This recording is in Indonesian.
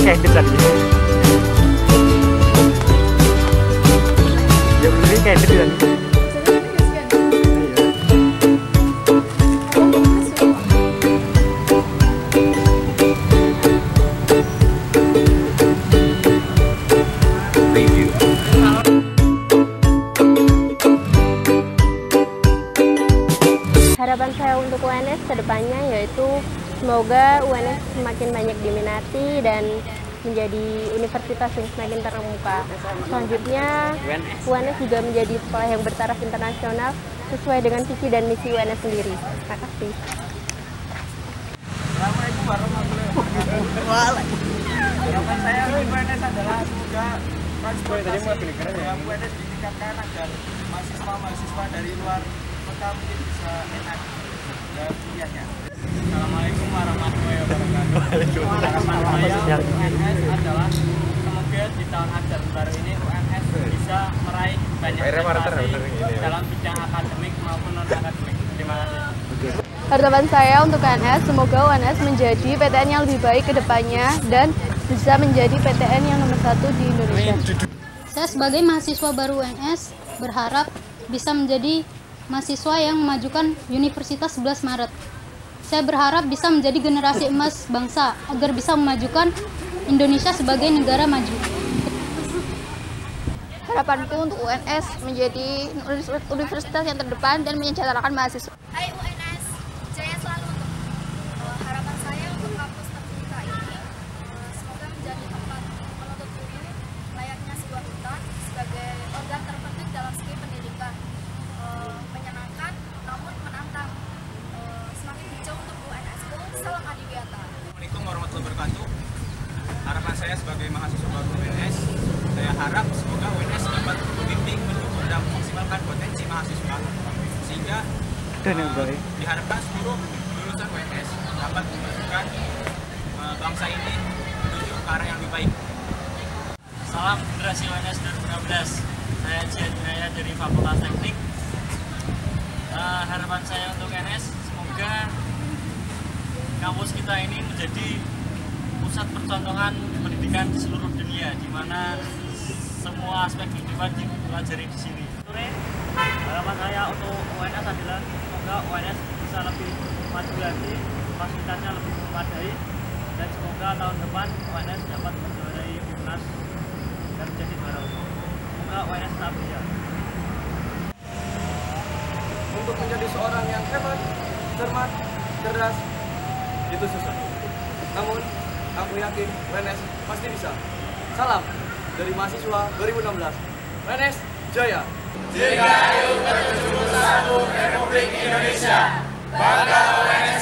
edit tadi. Ya bener kayak edit tadi. Harapan saya untuk UNS kedepannya yaitu semoga UNS semakin banyak diminati dan menjadi universitas yang semakin terkemuka. Selanjutnya, UNS juga menjadi sekolah yang bertaraf internasional sesuai dengan visi dan misi UNS sendiri. Terima kasih. Assalamualaikum warahmatullahi wabarakatuh. Harapan saya untuk UNS adalah semoga transportasi UNS ditingkatkan agar mahasiswa-mahasiswa dari luar kota mungkin bisa enak dan kuliahnya. Assalamualaikum warahmatullahi wabarakatuh. Harapan saya untuk UNS adalah semoga di tahun ajaran baru ini UNS bisa meraih banyak prestasi dalam bidang akademik maupun non akademik. Terima kasih. Harapan saya untuk UNS, semoga UNS menjadi PTN yang lebih baik ke depannya dan bisa menjadi PTN yang nomor 1 di Indonesia. Saya sebagai mahasiswa baru UNS berharap bisa menjadi mahasiswa yang memajukan Universitas 11 Maret. Saya berharap bisa menjadi generasi emas bangsa agar bisa memajukan Indonesia sebagai negara maju. Harapanku untuk UNS menjadi universitas yang terdepan dan menyejahterakan mahasiswa. Hai UNS, jaya selalu untuk harapan saya untuk kampus terbuka ini semoga menjadi tempat menuntut ilmu layaknya sebuah hutan sebagai organ terpenting dalam segi pendidikan, menyenangkan namun menantang, semakin hijau untuk UNS. Salam Adiwiyata. Assalamualaikum warahmatullahi wabarakatuh. Harapan saya sebagai mahasiswa baru UNS, saya harap semoga UNS dapat membimbing, mendukung dan memaksimalkan potensi mahasiswa sehingga diharapkan seluruh lulusan UNS dapat memajukan bangsa ini menuju ke arah yang lebih baik. Salam generasi UNS 2016. Saya Cian Junaya dari Fakultas Teknik. Harapan saya untuk UNS semoga kampus kita ini menjadi pusat percontohan pendidikan di seluruh dunia, di mana semua aspek kehidupan dipelajari di sini. Harapan saya untuk UNS adalah semoga UNS bisa lebih maju lagi, fasilitasnya lebih memadai, dan semoga tahun depan UNS dapat menjuarai Timnas dan menjadi juara umum. Semoga UNS tetap jaya. Untuk menjadi seorang yang hebat, cermat, cerdas, itu susah. Namun, aku yakin UNS pasti bisa. Salam dari mahasiswa 2016. UNS Jaya. Dirgahayu ke-71 Republik Indonesia. Bangga UNS